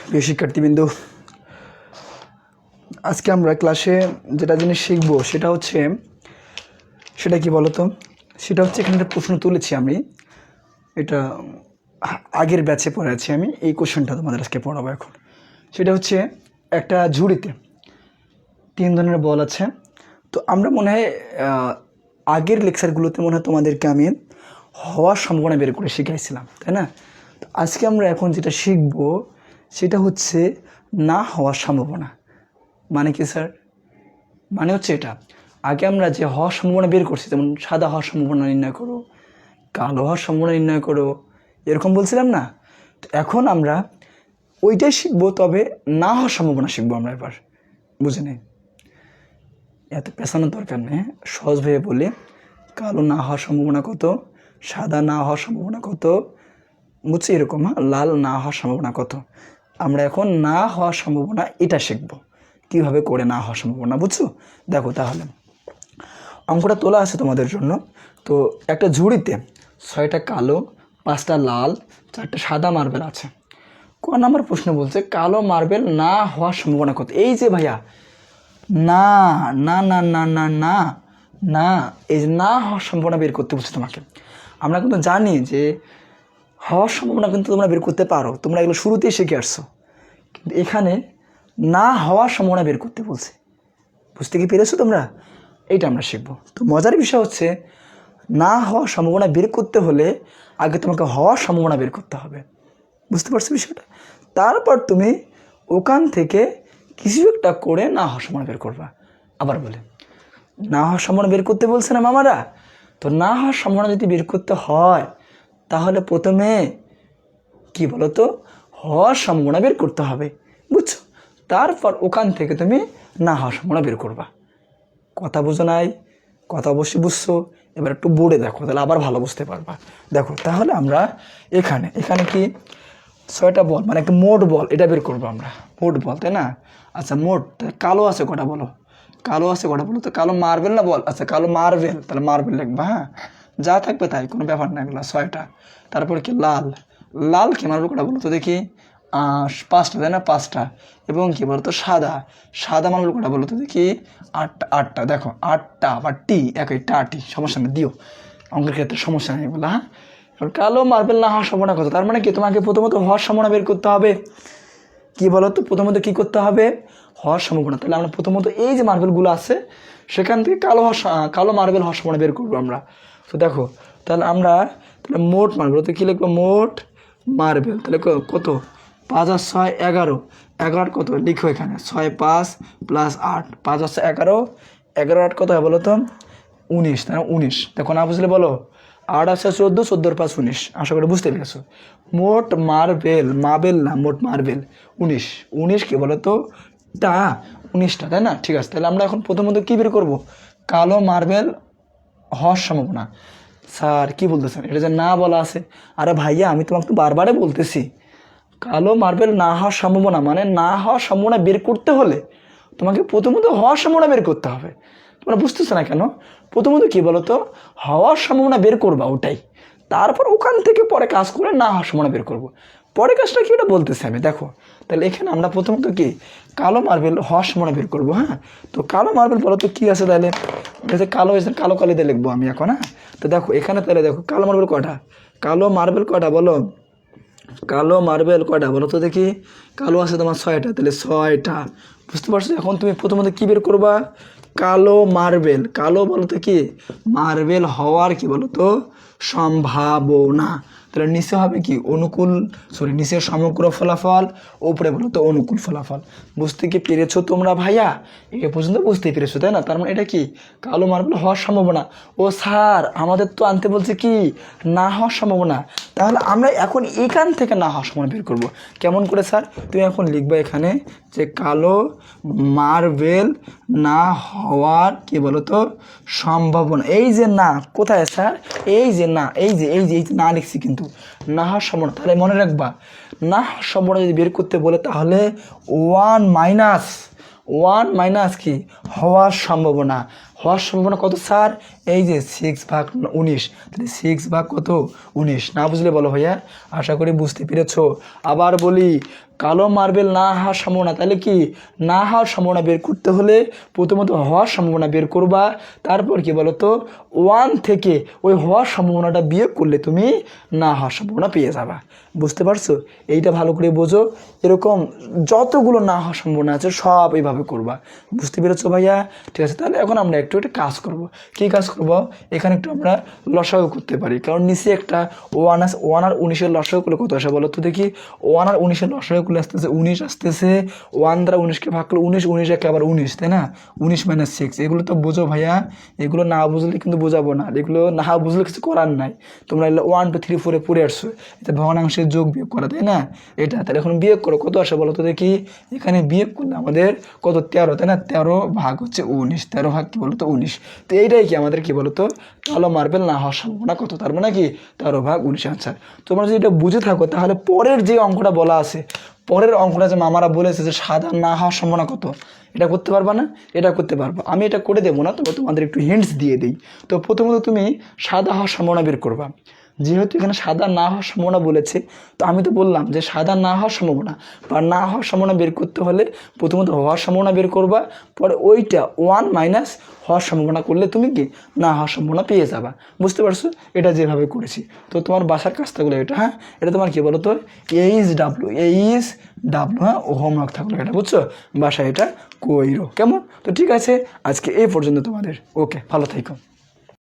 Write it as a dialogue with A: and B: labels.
A: প্রিয় শিক্ষার্থীবৃন্দু, আজকে আমরা ক্লাসে যেটা জিনিস শিখব সেটা কি বলতো? সেটা হচ্ছে এখানে একটা প্রশ্ন তুলেছি আমি, এটা আগের ব্যাচে পড়েছি আমি। এই কোশ্চেনটা তোমাদের আজকে পড়াবো এখন। সেটা হচ্ছে একটা ঝুড়িতে 3 ধরনের বল আছে। তো আমরা মনে হয় আগের লেকচারগুলোতে মনে হয় তোমাদেরকে আমি হওয়ার সম্ভাবনা বের করে শিখাইছিলাম, তাই না? তো আজকে আমরা এখন যেটা শিখব সেটা হচ্ছে না হওয়ার সম্ভাবনা। মানে কি স্যার? মানে হচ্ছে এটা, আগে আমরা যে হওয়ার সম্ভাবনা বের করছি, যেমন সাদা হওয়ার সম্ভাবনা নির্ণয় করো, কালো হওয়ার সম্ভাবনা নির্ণয় করো, এরকম বলছিলাম না? তো এখন আমরা ওইটাই শিখবো, তবে না হওয়ার সম্ভাবনা শিখবো আমরা এবার। বুঝে নেই, এত পেছানোর দরকার নেই, সহজভাবে বলি। কালো না হওয়ার সম্ভাবনা কত, সাদা না হওয়ার সম্ভাবনা কত, বুঝছি এরকম। লাল না হওয়ার সম্ভাবনা কত। আমরা এখন না হওয়ার সম্ভাবনা এটা শিখবো, কীভাবে করে না হওয়ার সম্ভাবনা। বুঝছো? দেখো তাহলে অঙ্কটা তোলা আছে তোমাদের জন্য। তো একটা ঝুড়িতে 6টা কালো, 5টা লাল, 4টা সাদা মার্বেল আছে। ক নাম্বার প্রশ্ন বলছে কালো মার্বেল না হওয়ার সম্ভাবনা কত। এই যে ভাইয়া, না না না না না না না, এই যে না হওয়ার সম্ভাবনা বের করতে বলছে তোমাকে। আমরা কিন্তু জানি যে হওয়ার সম্ভাবনা কিন্তু তোমরা বের করতে পারো, তোমরা এগুলো শুরুতেই শিখে আসছো। কিন্তু এখানে না হওয়ার সম্ভাবনা বের করতে বলছে। বুঝতে কি পেরেছো তোমরা? এইটা আমরা শিখবো। তো মজার বিষয় হচ্ছে, না হওয়ার সম্ভাবনা বের করতে হলে আগে তোমাকে হওয়ার সম্ভাবনা বের করতে হবে। বুঝতে পারছো বিষয়টা? তারপর তুমি ওখান থেকে কিছু একটা করে না হওয়ার সম্ভাবনা বের করবা। আবার বলে, না হওয়ার সম্ভাবনা বের করতে বলছে না মামারা? তো না হওয়ার সম্ভাবনা যদি বের করতে হয়, তাহলে প্রথমে কি বলতো, হওয়ার সম্ভাবনা বের করতে হবে। বুঝছো? তারপর ওখান থেকে তুমি না হওয়ার সম্ভাবনা বের করবা। কথা বুঝো নাই? কথা অবশ্যই বুঝছো। এবার একটু বোর্ডে দেখো, তাহলে আবার ভালো বুঝতে পারবা। দেখো তাহলে আমরা এখানে কি 6টা বল, মানে একটা মোট বল, এটা বের করবো আমরা। মোট বল, তাই না? আচ্ছা মোট কালো আছে কটা বলো? কালো আছে কটা বলো তো? কালো মার্বেল না বল? আচ্ছা কালো মার্বেল, তাহলে মার্বেল লিখবা। হ্যাঁ, যা থাকবে তাই, কোনো ব্যাপার না, এগুলো 6টা। তারপর কি লাল, লাল কি মার্বেল কটা বলো তো দেখি? 5টা, তাই না? 5টা। এবং কি বলতো সাদা, সাদা মার্বেল কটা বলো তো দেখি? 8টা। দেখো 8টা, আবার টি একই, টি, সমস্যা নেই, দিও, অঙ্কের ক্ষেত্রে সমস্যা নেই বলে। হ্যাঁ, কালো মার্বেল না হওয়ার সম্ভাবনা কত? তার মানে কি, তোমাকে প্রথমত হওয়ার সম্ভাবনা বের করতে হবে। কি বলো তো? প্রথমত কি করতে হবে? হওয়ার সম্ভাবনা। তাহলে আমরা প্রথমত এই যে মার্বেলগুলো আছে সেখান থেকে কালো মার্বেল হওয়ার সম্ভাবনা বের করবো আমরা। তো দেখো তাহলে আমরা মোট মার্বেল তো কী লিখবো? মোট মার্বেল। তাহলে কত? 5 আর 6 11। 11 কত লিখো এখানে? 6 5 প্লাস 8, 5 আর 6 11, 11 8 কত হয় বলো তো? 19, তাই না? 19। দেখো না বুঝলে বলো। 8 আছে 14, 14 5 19। আশা করি বুঝতে পেরেছো। মোট মার্বেল, মার্বেল না, মোট মার্বেল 19। 19 কি বলো তো? 19টা, তাই না? ঠিক আছে, তাহলে আমরা এখন প্রথমত কী বের করবো? কালো মার্বেল হওয়ার সম্ভাবনা। স্যার কি বলতেছেন? এটা যে না বলা আছে। আরে ভাইয়া, আমি তোমাকে তো বারবারে বলতেছি, কালো মার্বেল না হওয়ার সম্ভাবনা মানে না হওয়ার সম্ভাবনা বের করতে হলে তোমাকে প্রথমত হওয়ার সম্ভাবনা বের করতে হবে। তোমরা বুঝতেছো না কেন? প্রথমত কি বলতো, হওয়ার সম্ভাবনা বের করবা, ওটাই। তারপর ওখান থেকে পরে কাজ করে না হওয়ার সম্ভাবনা বের করবো। পরে কাজটা কি ওটা বলতেছি আমি। দেখো তাহলে এখানে আমরা প্রথমত কি কালো মার্বেল হওয়ার সম্ভাবনা বের করবো। হ্যাঁ, তো কালো মার্বেল বলো তো কী আছে তাহলে? কালো হয়েছে, কালো কালিতে লিখবো আমি এখন। হ্যাঁ, তো দেখো এখানে তাহলে দেখো কালো মার্বেল কটা? কালো মার্বেল কটা বলো? কালো মার্বেল কয়টা বলো তো দেখি? কালো আছে তোমার 6টা, তাহলে 6টা। বুঝতে পারছো? এখন তুমি প্রথমত কী বের করবা? কালো মার্বেল। কালো বলো তো কি? মার্বেল হওয়ার কি বলো তো? সম্ভাবনা। তাহলে নিচে হবে কি? নিচে সমগ্র ফলাফল, ওপরে বলো তো অনুকূল ফলাফল। বুঝতে কি পেরেছো তোমরা ভাইয়া? এ পর্যন্ত বুঝতেই পেরেছো, তাই না? তার মানে এটা কি? কালো মার্বেল হওয়ার সম্ভাবনা। ও স্যার, আমাদের তো আনতে বলছে কি না হওয়ার সম্ভাবনা। তাহলে আমরা এখন এখান থেকে না হওয়ার সম্ভাবনা বের করবো। কেমন করে স্যার? তুমি এখন লিখবে এখানে যে কালো মার্বেল না হওয়ার কি বলো তো সম্ভাবনা। এই যে না, কোথায় স্যার? এই যে না, এই যে না লিখছি কিন্তু না হওয়ার সম্ভাবনা। তাহলে মনে রাখবা, না হওয়ার সম্ভাবনা যদি বের করতে বলে তাহলে 1 মাইনাস কি হওয়ার সম্ভাবনা। হওয়ার সম্ভাবনা কত স্যার? এই যে 6/19, তাহলে 6/19, না বুঝলে বলো ভাইয়া, আশা করি বুঝতে পেরেছ। আবার বলি, কালো মার্বেল না হওয়ার সম্ভাবনা, তাহলে কি না হওয়ার সম্ভাবনা বের করতে হলে প্রথমত হওয়ার সম্ভাবনা বের করবা, তারপর কি বলো তো 1 থেকে ওই হওয়ার সম্ভাবনাটা বিয়োগ করলে তুমি না হওয়ার সম্ভাবনা পেয়ে যাবা। বুঝতে পারছো? এইটা ভালো করে বোঝো। এরকম যতগুলো না হওয়ার সম্ভাবনা আছে সব এইভাবে করবা। বুঝতে পেরেছো ভাইয়া? ঠিক আছে, তাহলে এখন আমরা একটু একটা কাজ করব। কী কাজ করব? এখানে একটু আমরা লসাগু করতে পারি, কারণ নিচে একটা 1 আর 19-এর লসাগু করলে কত আসে বলো তো দেখি। 1 আর 19-এর লসাগু করলে আসতেছে 19 আসতেছে, 1 দ্বারা 19-কে ভাগ করলে 19, 19 একে আবার 19, তাই না? 19 - 6, এগুলো তো বোঝো ভাইয়া। এগুলো না বুঝলে কিন্তু বোঝাবো না, এগুলো না বুঝলে কিছু করার নাই। তোমরা 1, 2, 3, 4 পড়ে আসছো, এটা ভগ্নাংশের যোগ বিয়োগ করা, তাই না? এটা তাহলে এখন বিয়োগ করো, কত আসে বলো তো দেখি। এখানে বিয়োগ করলে আমাদের কত 13, তাই না? 13 ভাগ হচ্ছে 19, 13 ভাগ কি বলো তো 19। তো এইটাই কি আমাদের কি বলো তো কালো মার্বেল না হওয়ার সম্ভাবনা কত, তার মানে কি 13/19 আনসার। তোমরা যদি এটা বুঝে থাকো তাহলে পরের যে অঙ্কটা বলা আছে, পরের অঙ্কটা যে মামারা বলেছে যে সাদা না হওয়ার সম্ভাবনা কত, এটা করতে পারবা না? এটা করতে পারবো। আমি এটা করে দেবো না, তবে তোমাদের একটু হিন্টস দিয়ে দিই। তো প্রথমত তুমি সাদা হওয়ার সম্ভাবনা বের করবা। যেহেতু এখানে সাদা না হওয়ার সম্ভাবনা বলেছে, তো আমি তো বললাম যে সাদা না হওয়ার সম্ভাবনা বা না হওয়ার সম্ভাবনা বের করতে হলে প্রথমত হওয়ার সম্ভাবনা বের করবা, পরে ওইটা 1 মাইনাস হওয়ার সম্ভাবনা করলে তুমি কি না হওয়ার সম্ভাবনা পেয়ে যাবা। বুঝতে পারছো? এটা যেভাবে করেছি। তো তোমার বাসার কাজ থাকলো এটা, হ্যাঁ, এটা তোমার কী বলো তো ASW, হ্যাঁ, ও হোমওয়ার্ক থাকলো এটা, বুঝছো? বাসায় এটা কইরো, কেমন? তো ঠিক আছে, আজকে এই পর্যন্ত তোমাদের। ওকে, ভালো থেকো।